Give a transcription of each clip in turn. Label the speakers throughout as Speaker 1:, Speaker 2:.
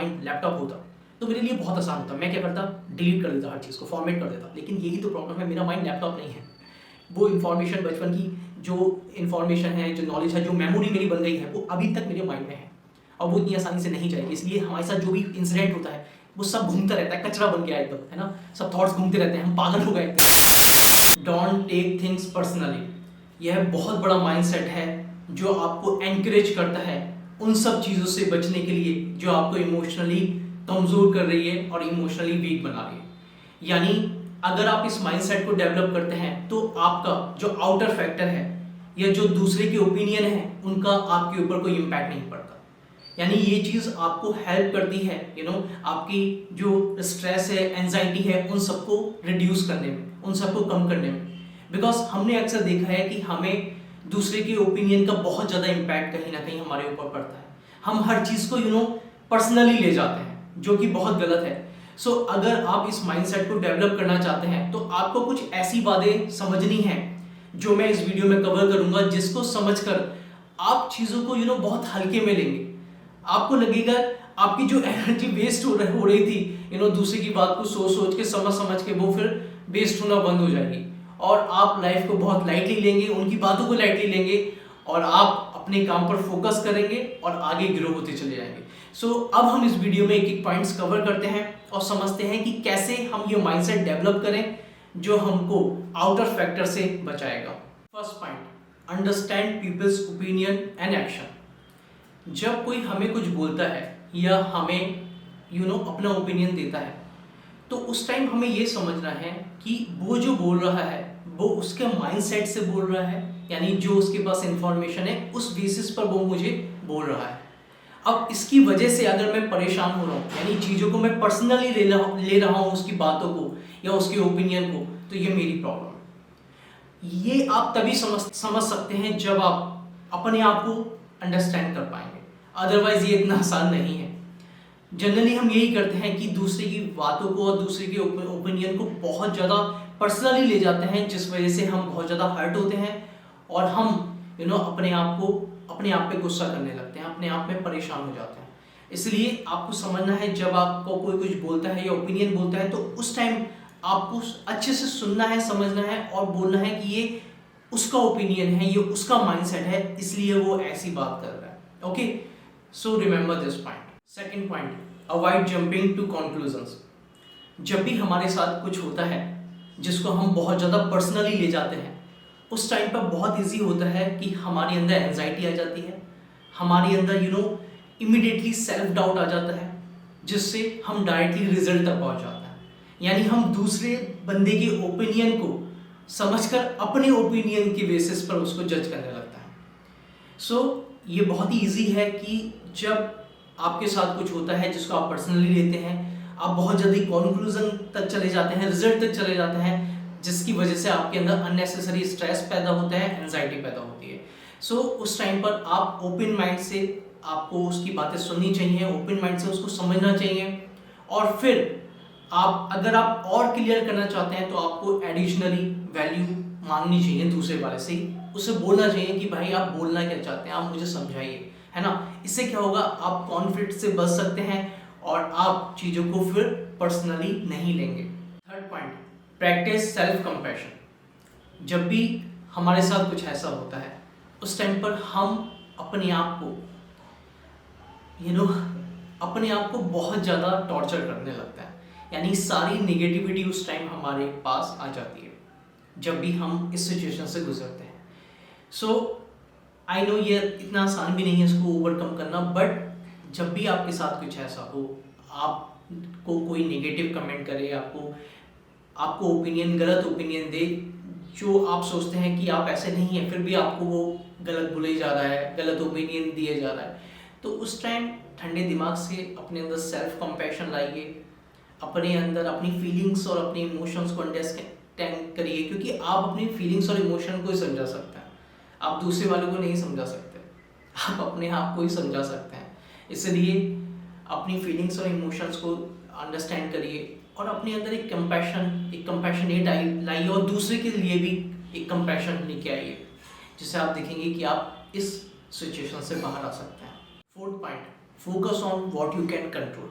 Speaker 1: Mind laptop होता तो मेरे लिए बहुत आसान होता। मैं क्या करता, डिलीट कर देता हर चीज़ को, फॉर्मेट कर देता। लेकिन यही तो प्रॉब्लम है, मेरा माइंड लैपटॉप नहीं है। वो इन्फॉर्मेशन, बचपन की जो इन्फॉर्मेशन है, जो नॉलेज है, जो मेमोरी मेरी बन गई है, वो अभी तक मेरे माइंड में है और वो इतनी आसानी से नहीं जाएगी। इसलिए हमारे साथ जो भी इंसिडेंट होता है वो सब घूमता रहता है, कचरा बन गया एकदम, है ना। सब थॉट्स घूमते रहते हैं, हम पागल हो गए। डोंट टेक थिंग्स पर्सनली, यह बहुत बड़ा माइंडसेट है जो आपको एनकरेज करता है उन सब चीज़ों से बचने के लिए जो आपको इमोशनली कमज़ोर कर रही है और इमोशनली वीक बना रही है। यानी अगर आप इस माइंडसेट को डेवलप करते हैं तो आपका जो आउटर फैक्टर है या जो दूसरे के ओपिनियन है उनका आपके ऊपर कोई इम्पैक्ट नहीं पड़ता। यानी ये चीज़ आपको हेल्प करती है आपकी जो स्ट्रेस है, एंजाइटी है, उन सबको रिड्यूस करने में, उन सबको कम करने में। बिकॉज हमने अक्सर देखा है कि हमें दूसरे के ओपिनियन का बहुत ज़्यादा इम्पैक्ट कहीं ना कहीं हमारे ऊपर पड़ता है। हम हर चीज़ को पर्सनली ले जाते हैं, जो कि बहुत गलत है। सो अगर आप इस माइंडसेट को डेवलप करना चाहते हैं तो आपको कुछ ऐसी बातें समझनी हैं जो मैं इस वीडियो में कवर करूंगा, जिसको समझकर आप चीज़ों को बहुत हल्के में लेंगे। आपको लगेगा आपकी जो एनर्जी वेस्ट हो रही थी दूसरे की बात को सोच सोच के, समझ के, वो फिर वेस्ट होना बंद हो जाएगी और आप लाइफ को बहुत लाइटली लेंगे, उनकी बातों को लाइटली लेंगे और आप अपने काम पर फोकस करेंगे और आगे ग्रो होते चले जाएंगे। सो अब हम इस वीडियो में एक एक पॉइंट्स कवर करते हैं और समझते हैं कि कैसे हम ये माइंडसेट डेवलप करें जो हमको आउटर फैक्टर से बचाएगा। First point, understand peoples opinion and action. जब कोई हमें कुछ बोलता है या हमें अपना ओपिनियन देता है तो उस टाइम हमें ये समझना है कि वो जो बोल रहा है वो उसके माइंडसेट से बोल रहा है, यानी जो उसके पास इंफॉर्मेशन है उस बेसिस पर वो मुझे बोल रहा है। अब इसकी वजह से अगर मैं परेशान हो रहा हूँ, यानी चीज़ों को मैं पर्सनली ले रहा हूँ, उसकी बातों को या उसके ओपिनियन को, तो ये मेरी प्रॉब्लम है। ये आप तभी समझ सकते हैं जब आप अपने आप को अंडरस्टैंड कर पाएंगे, अदरवाइज ये इतना आसान नहीं है। जनरली हम यही करते हैं कि दूसरे की बातों को और दूसरे के ओपिनियन को बहुत ज़्यादा पर्सनली ले जाते हैं, जिस वजह से हम बहुत ज़्यादा हर्ट होते हैं और हम अपने आप पे गुस्सा करने लगते हैं, अपने आप में परेशान हो जाते हैं। इसलिए आपको समझना है, जब आपको कोई कुछ बोलता है या ओपिनियन बोलता है तो उस टाइम आपको अच्छे से सुनना है, समझना है और बोलना है कि ये उसका ओपिनियन है, ये उसका माइंडसेट है, इसलिए वो ऐसी बात कर रहा है। Okay, so remember this point. Second point, avoid jumping to conclusions. जब भी हमारे साथ कुछ होता है जिसको हम बहुत ज़्यादा पर्सनली ले जाते हैं, उस टाइम पर बहुत इजी होता है कि हमारे अंदर एंजाइटी आ जाती है, हमारे अंदर इमिडिएटली सेल्फ डाउट आ जाता है, जिससे हम डायरेक्टली रिजल्ट तक पहुंच जाते हैं। यानी हम दूसरे बंदे के ओपिनियन को समझकर अपने ओपिनियन के बेसिस पर उसको जज करने लगता है। सो ये बहुत ही ईजी है कि जब आपके साथ कुछ होता है जिसको आप पर्सनली लेते हैं, आप बहुत जल्दी कंक्लूजन तक चले जाते हैं, रिजल्ट तक चले जाते हैं, जिसकी वजह से आपके अंदर अननेसेसरी स्ट्रेस पैदा होता है, एंजाइटी पैदा होती है। सो उस टाइम पर आप ओपन माइंड से आपको उसकी बातें सुननी चाहिए, ओपन माइंड से उसको समझना चाहिए और फिर अगर आप और क्लियर करना चाहते हैं तो आपको एडिशनली वैल्यू मांगनी चाहिए दूसरे वाले से ही, उसे बोलना चाहिए कि भाई आप बोलना क्या चाहते हैं, आप मुझे समझाइए, है ना। इससे क्या होगा, आप कॉन्फ्लिक्ट से बच सकते हैं और आप चीज़ों को फिर पर्सनली नहीं लेंगे। Third point, practice self compassion. जब भी हमारे साथ कुछ ऐसा होता है उस टाइम पर हम अपने आप को बहुत ज़्यादा टॉर्चर करने लगता है, यानी सारी नेगेटिविटी उस टाइम हमारे पास आ जाती है जब भी हम इस सिचुएशन से गुजरते हैं। सो आई नो ये इतना आसान भी नहीं है इसको ओवरकम करना, बट जब भी आपके साथ कुछ ऐसा हो, आपको कोई नेगेटिव कमेंट करे, आपको ओपिनियन, गलत ओपिनियन दे, जो आप सोचते हैं कि आप ऐसे नहीं हैं, फिर भी आपको वो गलत बोले जा रहा है, गलत ओपिनियन दिए जा रहा है, तो उस टाइम ठंडे दिमाग से अपने अंदर सेल्फ कंपैशन लाइए, अपने अंदर अपनी फीलिंग्स और अपने इमोशंस को अंडरस्टैंड करिए, क्योंकि आप अपनी फीलिंग्स और इमोशन को ही समझा सकते हैं, आप दूसरे वालों को नहीं समझा सकते, आप अपने आप को ही समझा सकते हैं। इसलिए अपनी फीलिंग्स और इमोशंस को अंडरस्टैंड करिए और अपने अंदर एक कंपैशनेट लाइए और दूसरे के लिए भी एक कंपैशन लेके आइए, जिससे आप देखेंगे कि आप इस सिचुएशन से बाहर आ सकते हैं। Fourth point, focus on what you can control.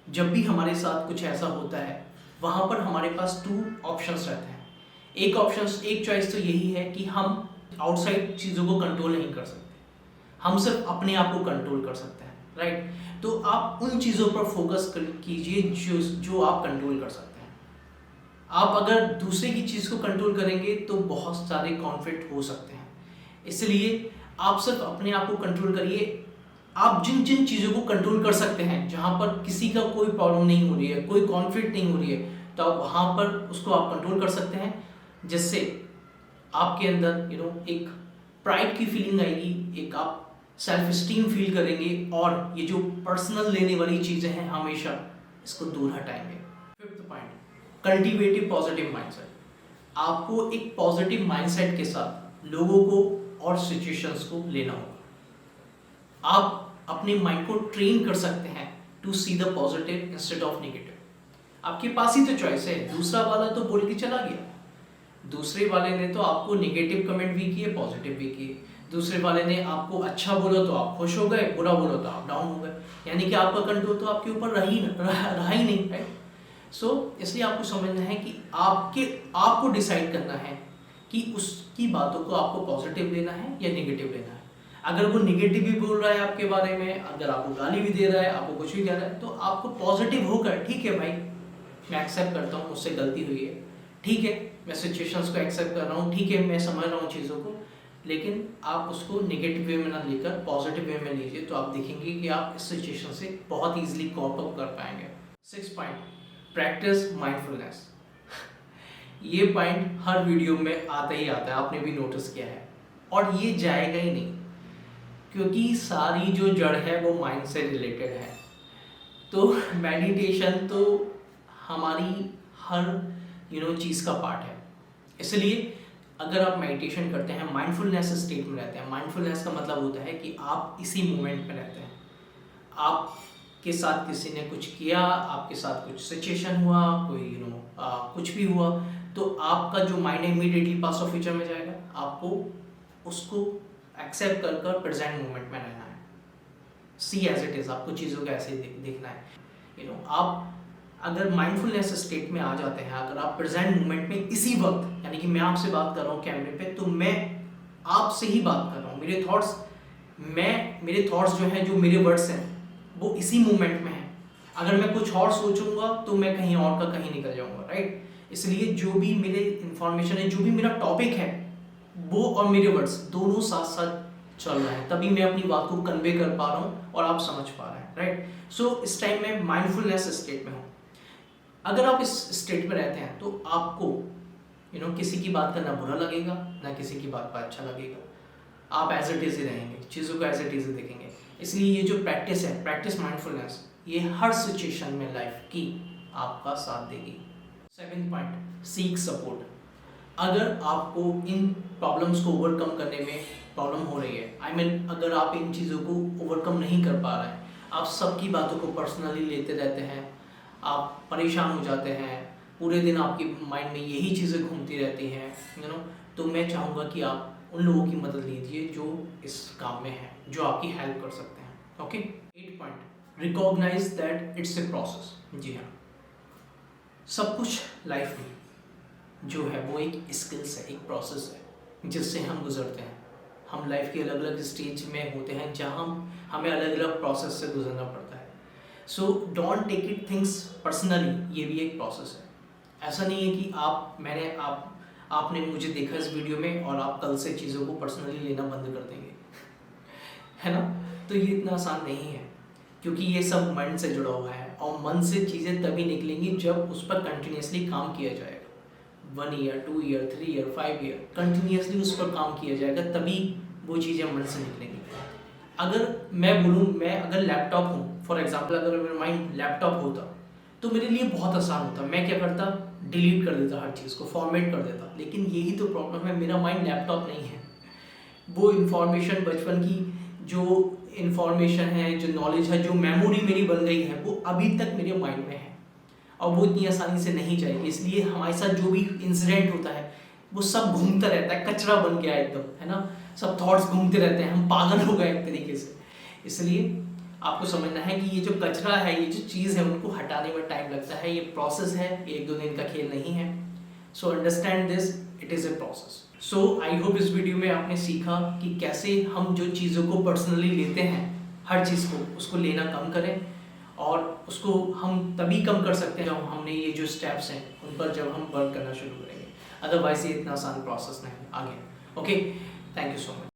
Speaker 1: जब भी हमारे साथ कुछ ऐसा होता है वहाँ पर हमारे पास टू ऑप्शंस रहते हैं। एक चॉइस तो यही है कि हम आउटसाइड चीज़ों को कंट्रोल नहीं कर सकते, हम सिर्फ अपने आप को कंट्रोल कर सकते हैं, राइट। तो आप उन चीज़ों पर फोकस कीजिए जो आप कंट्रोल कर सकते हैं। आप अगर दूसरे की चीज़ को कंट्रोल करेंगे तो बहुत सारे कॉन्फ्लिक्ट हो सकते हैं, इसलिए आप सिर्फ अपने आप को कंट्रोल करिए। आप जिन जिन चीज़ों को कंट्रोल कर सकते हैं, जहाँ पर किसी का कोई प्रॉब्लम नहीं हो रही है, कोई कॉन्फ्लिक्ट नहीं हो रही है, तो आप वहाँ पर उसको आप कंट्रोल कर सकते हैं, जिससे आपके अंदर एक प्राइड की फीलिंग आएगी, एक आप सेल्फ स्टीम फील करेंगे, और ये जो पर्सनल लेने वाली चीज़ें हैं हमेशा इसको दूर हटाएंगे। Fifth point, cultivative positive mindset. आपको एक पॉजिटिव माइंडसेट के साथ लोगों को और सिचुएशंस को लेना होगा। आप अपने माइंड को ट्रेन कर सकते हैं to see the positive instead of negative. आपके पास ही तो चॉइस है, दूसरा वाला तो बोल के चला गया, दूसरे वाले ने तो आपको नेगेटिव कमेंट भी किए, पॉजिटिव भी किए। दूसरे वाले ने आपको अच्छा बोला तो आप खुश हो गए, बुरा बोला तो आप डाउन हो गए, यानी कि आपका कंट्रोल तो आपके ऊपर रहा ही नहीं, राइट। सो इसलिए आपको समझना है कि आपको डिसाइड करना है कि उसकी बातों को आपको पॉजिटिव लेना है या नेगेटिव लेना है। अगर वो नेगेटिव भी बोल रहा है आपके बारे में, अगर आपको गाली भी दे रहा है, आपको कुछ भी कह रहा है, तो आपको पॉजिटिव होकर ठीक है भाई, मैं एक्सेप्ट करता हूँ मुझसे गलती हुई है, ठीक है मैं सिचुएशंस को एक्सेप्ट कर रहा हूँ, ठीक है मैं समझ रहा हूँ चीज़ों को, लेकिन आप उसको नेगेटिव वे में ना लेकर पॉजिटिव वे में लीजिए, तो आप देखेंगे कि आप इस सिचुएशन से बहुत ईजिली कॉप अप कर पाएंगे। 6 पॉइंट, प्रैक्टिस माइंडफुलनेस। ये पॉइंट हर वीडियो में आता ही आता है, आपने भी नोटिस किया है, और ये जाएगा ही नहीं, क्योंकि सारी जो जड़ है वो माइंड से रिलेटेड है। तो मेडिटेशन तो हमारी हर चीज़ का पार्ट है। इसलिए अगर आप मेडिटेशन करते हैं, माइंडफुलनेस स्टेट में रहते हैं, माइंडफुलनेस का मतलब होता है कि आप इसी मोमेंट में रहते हैं। आपके साथ किसी ने कुछ किया, आपके साथ कुछ सिचुएशन हुआ, कोई कुछ भी हुआ, तो आपका जो माइंड है इमीडिएटली पास्ट और फ्यूचर में जाएगा। आपको उसको एक्सेप्ट कर प्रेजेंट मोमेंट में रहना है, सी एज इट इज़, आपको चीज़ों को ऐसे ही देखना है। आप अगर माइंडफुलनेस स्टेट में आ जाते हैं, अगर आप प्रेजेंट मोमेंट में इसी वक्त, यानी कि मैं आपसे बात कर रहा हूँ कैमरे पे, तो मैं आपसे ही बात कर रहा हूँ, मेरे थॉट्स जो हैं, जो मेरे वर्ड्स हैं, वो इसी मोमेंट में हैं। अगर मैं कुछ और सोचूंगा तो मैं कहीं और का कहीं निकल जाऊंगा, राइट। इसलिए जो भी मेरे इंफॉर्मेशन है, जो भी मेरा टॉपिक है, वो और मेरे वर्ड्स दोनों साथ साथ चल रहे हैं, तभी मैं अपनी बात को कन्वे कर पा रहा हूँ और आप समझ पा रहे हैं, राइट। सो इस टाइम मैं माइंडफुलनेस स्टेट में हूँ। अगर आप इस स्टेट में रहते हैं तो आपको किसी की बात का ना बुरा लगेगा, ना किसी की बात पर अच्छा लगेगा, आप एज इट इज़ ही रहेंगे, चीज़ों को एज इट इज़ ही देखेंगे। इसलिए ये जो प्रैक्टिस है, प्रैक्टिस माइंडफुलनेस, ये हर सिचुएशन में लाइफ की आपका साथ देगी। 7 पॉइंट, सीक सपोर्ट। अगर आपको इन प्रॉब्लम्स को ओवरकम करने में प्रॉब्लम हो रही है, अगर आप इन चीज़ों को ओवरकम नहीं कर पा रहे हैं, आप सबकी बातों को पर्सनली लेते रहते हैं, आप परेशान हो जाते हैं, पूरे दिन आपकी माइंड में यही चीज़ें घूमती रहती हैं, तो मैं चाहूँगा कि आप उन लोगों की मदद लीजिए जो इस काम में हैं, जो आपकी हेल्प कर सकते हैं। Okay. 8 point, recognize that it's a process. जी हाँ, सब कुछ लाइफ में जो है वो एक स्किल्स है, एक प्रोसेस है जिससे हम गुजरते हैं। हम लाइफ के अलग अलग स्टेज में होते हैं जहाँ हमें अलग अलग प्रोसेस से गुजरना पड़ता है। So don't take it things personally, ये भी एक प्रोसेस है। ऐसा नहीं है कि आपने मुझे देखा इस वीडियो में और आप कल से चीज़ों को पर्सनली लेना बंद कर देंगे है ना। तो ये इतना आसान नहीं है, क्योंकि ये सब मन से जुड़ा हुआ है, और मन से चीज़ें तभी निकलेंगी जब उस पर कंटिन्यूसली काम किया जाएगा। 1 year, 2 year, 3 year, 5 year continuously उस पर काम किया जाएगा, तभी वो चीज़ें मन से निकलेंगी। अगर मैं बोलूँ, मैं अगर लैपटॉप हूँ, फॉर एग्जाम्पल, अगर मेरा माइंड लैपटॉप होता तो मेरे लिए बहुत आसान होता। मैं क्या करता, डिलीट कर देता, हर चीज़ को फॉर्मेट कर देता। लेकिन यही तो प्रॉब्लम है, मेरा माइंड लैपटॉप नहीं है। वो इन्फॉर्मेशन, बचपन की जो इन्फॉर्मेशन है, जो नॉलेज है, जो मेमोरी मेरी बन गई है, वो अभी तक मेरे माइंड में है, और वो इतनी आसानी से नहीं जाएगी। इसलिए हमारे साथ जो भी इंसिडेंट होता है वो सब घूमता रहता है, कचरा बन गया एकदम, है ना। सब थॉट्स घूमते रहते हैं, हम पागल हो गए एक तरीके से। इसलिए आपको समझना है कि ये जो कचरा है, ये जो चीज़ है, उनको हटाने में टाइम लगता है। ये प्रोसेस है, एक दो दिन का खेल नहीं है। So understand this, it is a process. So I hope इस वीडियो में आपने सीखा कि कैसे हम जो चीज़ों को पर्सनली लेते हैं, हर चीज़ को, उसको लेना कम करें, और उसको हम तभी कम कर सकते हैं जब हमने ये जो स्टेप्स हैं उन पर जब हम वर्क करना शुरू करेंगे। अदरवाइज ये इतना आसान प्रोसेस नहीं आगे। Okay, thank you so much.